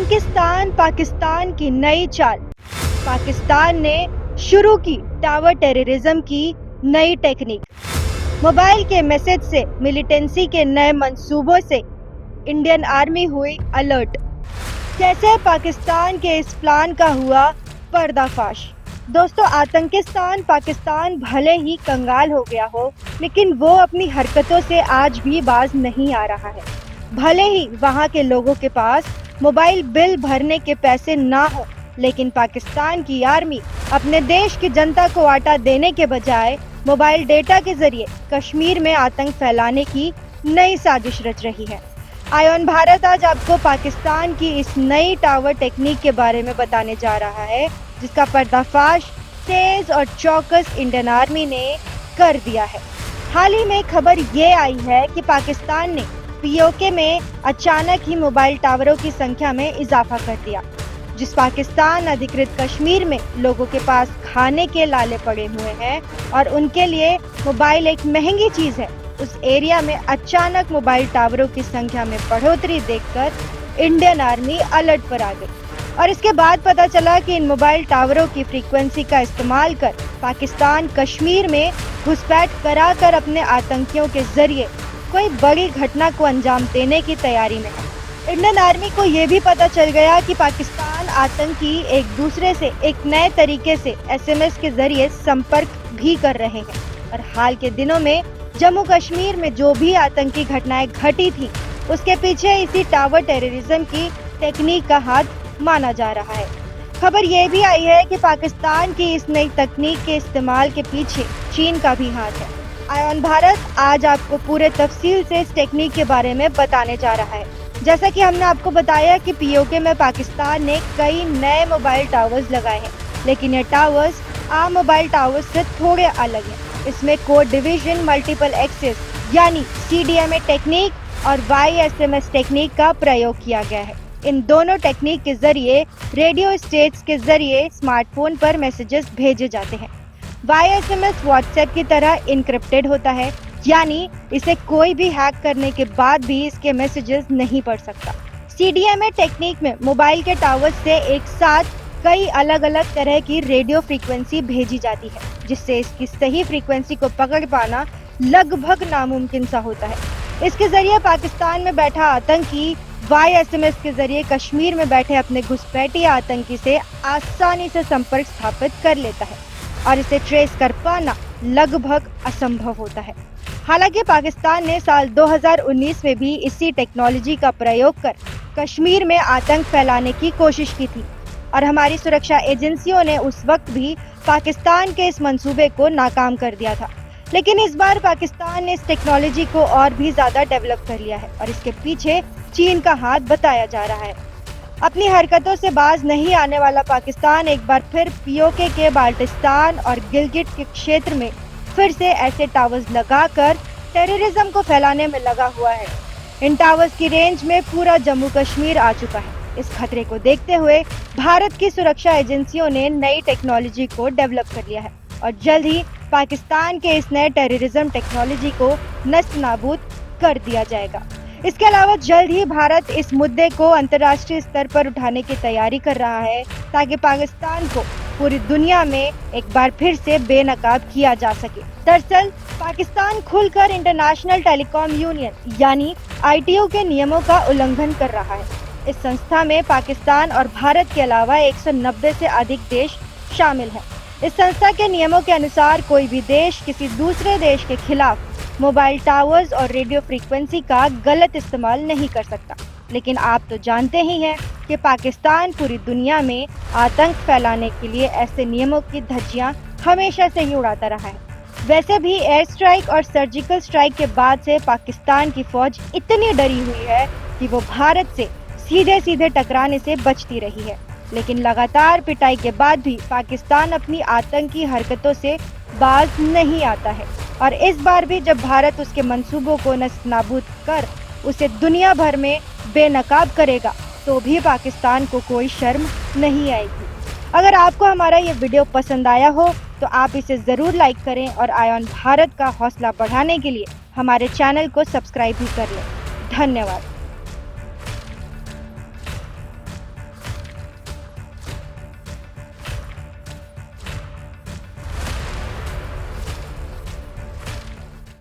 आतंकिस्तान पाकिस्तान की नई चाल। पाकिस्तान ने शुरू की टावर टेररिज्म की नई टेक्निक। मोबाइल के मैसेज से मिलिटेंसी के नए मंसूबों से इंडियन आर्मी हुई अलर्ट। कैसे पाकिस्तान के इस प्लान का हुआ पर्दाफाश। दोस्तों, आतंकिस्तान पाकिस्तान भले ही कंगाल हो गया हो, लेकिन वो अपनी हरकतों से आज भी बाज नहीं आ रहा है। भले ही वहाँ के लोगों के पास मोबाइल बिल भरने के पैसे ना हो, लेकिन पाकिस्तान की आर्मी अपने देश की जनता को आटा देने के बजाय मोबाइल डेटा के जरिए कश्मीर में आतंक फैलाने की नई साजिश रच रही है। आयोन भारत आज आपको पाकिस्तान की इस नई टावर टेक्निक के बारे में बताने जा रहा है, जिसका पर्दाफाश तेज और चौकस इंडियन आर्मी ने कर दिया है। हाल ही में खबर ये आई है कि पाकिस्तान ने पीओके में अचानक ही मोबाइल टावरों की संख्या में इजाफा कर दिया। जिस पाकिस्तान अधिकृत कश्मीर में लोगों के पास खाने के लाले पड़े हुए हैं और उनके लिए मोबाइल एक महंगी चीज है, उस एरिया में अचानक मोबाइल टावरों की संख्या में बढ़ोतरी देखकर इंडियन आर्मी अलर्ट पर आ गई। और इसके बाद पता चला कि इन मोबाइल टावरों की फ्रीक्वेंसी का इस्तेमाल कर पाकिस्तान कश्मीर में घुसपैठ कराकर अपने आतंकियों के जरिए कोई बड़ी घटना को अंजाम देने की तैयारी में है। इंडियन आर्मी को ये भी पता चल गया कि पाकिस्तान आतंकी एक दूसरे से एक नए तरीके से एसएमएस के जरिए संपर्क भी कर रहे हैं। और हाल के दिनों में जम्मू कश्मीर में जो भी आतंकी घटनाएं घटी थी, उसके पीछे इसी टावर टेररिज्म की टेक्निक का हाथ माना जा रहा है। खबर ये भी आई है कि पाकिस्तान की इस नई तकनीक के इस्तेमाल के पीछे चीन का भी हाथ है। आयोन भारत आज आपको पूरे तफसील से इस टेक्निक के बारे में बताने जा रहा है। जैसा कि हमने आपको बताया कि पीओके में पाकिस्तान ने कई नए मोबाइल टावर्स लगाए हैं, लेकिन ये टावर्स आम मोबाइल टावर्स से थोड़े अलग हैं। इसमें कोड डिवीजन मल्टीपल एक्सेस यानी CDMA टेक्निक और YSMS टेक्निक का प्रयोग किया गया है। इन दोनों टेक्निक के जरिए रेडियो स्टेट्स के जरिए स्मार्टफोन पर मैसेजेस भेजे जाते हैं। YSMS व्हाट्सएप की तरह इनक्रिप्टेड होता है, यानी इसे कोई भी हैक करने के बाद भी इसके मैसेजेस नहीं पढ़ सकता। CDMA टेक्निक में मोबाइल के टावर से एक साथ कई अलग अलग तरह की रेडियो फ्रीक्वेंसी भेजी जाती है, जिससे इसकी सही फ्रीक्वेंसी को पकड़ पाना लगभग नामुमकिन सा होता है। इसके जरिए पाकिस्तान में बैठा आतंकी YSMS के जरिए कश्मीर में बैठे अपने घुसपैठिया आतंकी से आसानी से संपर्क स्थापित कर लेता है और इसे ट्रेस कर पाना लगभग असंभव होता है। हालांकि पाकिस्तान ने साल 2019 में भी इसी टेक्नोलॉजी का प्रयोग कर कश्मीर में आतंक फैलाने की कोशिश की थी और हमारी सुरक्षा एजेंसियों ने उस वक्त भी पाकिस्तान के इस मंसूबे को नाकाम कर दिया था। लेकिन इस बार पाकिस्तान ने इस टेक्नोलॉजी को और भी ज्यादा डेवलप कर लिया है और इसके पीछे चीन का हाथ बताया जा रहा है। अपनी हरकतों से बाज नहीं आने वाला पाकिस्तान एक बार फिर पीओके के बाल्टिस्तान और गिलगिट के क्षेत्र में फिर से ऐसे टावर्स लगाकर टेररिज्म को फैलाने में लगा हुआ है। इन टावर्स की रेंज में पूरा जम्मू कश्मीर आ चुका है। इस खतरे को देखते हुए भारत की सुरक्षा एजेंसियों ने नई टेक्नोलॉजी को डेवलप कर लिया है और जल्द ही पाकिस्तान के इस नए टेररिज्म टेक्नोलॉजी को नष्ट नाबूद कर दिया जाएगा। इसके अलावा जल्द ही भारत इस मुद्दे को अंतर्राष्ट्रीय स्तर पर उठाने की तैयारी कर रहा है, ताकि पाकिस्तान को पूरी दुनिया में एक बार फिर से बेनकाब किया जा सके। दरअसल पाकिस्तान खुलकर इंटरनेशनल टेलीकॉम यूनियन यानी ITU के नियमों का उल्लंघन कर रहा है। इस संस्था में पाकिस्तान और भारत के अलावा 190 से अधिक देश शामिल हैं। इस संस्था के नियमों के अनुसार कोई भी देश किसी दूसरे देश के खिलाफ मोबाइल टावर्स और रेडियो फ्रीक्वेंसी का गलत इस्तेमाल नहीं कर सकता। लेकिन आप तो जानते ही हैं कि पाकिस्तान पूरी दुनिया में आतंक फैलाने के लिए ऐसे नियमों की धज्जियां हमेशा से ही उड़ाता रहा है। वैसे भी एयर स्ट्राइक और सर्जिकल स्ट्राइक के बाद से पाकिस्तान की फौज इतनी डरी हुई है कि वो भारत से सीधे सीधे टकराने से बचती रही है। लेकिन लगातार पिटाई के बाद भी पाकिस्तान अपनी आतंकी हरकतों से बाज नहीं आता है और इस बार भी जब भारत उसके मंसूबों को नस्तानाबूद कर उसे दुनिया भर में बेनकाब करेगा, तो भी पाकिस्तान को कोई शर्म नहीं आएगी। अगर आपको हमारा ये वीडियो पसंद आया हो तो आप इसे ज़रूर लाइक करें और आयोन भारत का हौसला बढ़ाने के लिए हमारे चैनल को सब्सक्राइब भी कर लें। धन्यवाद।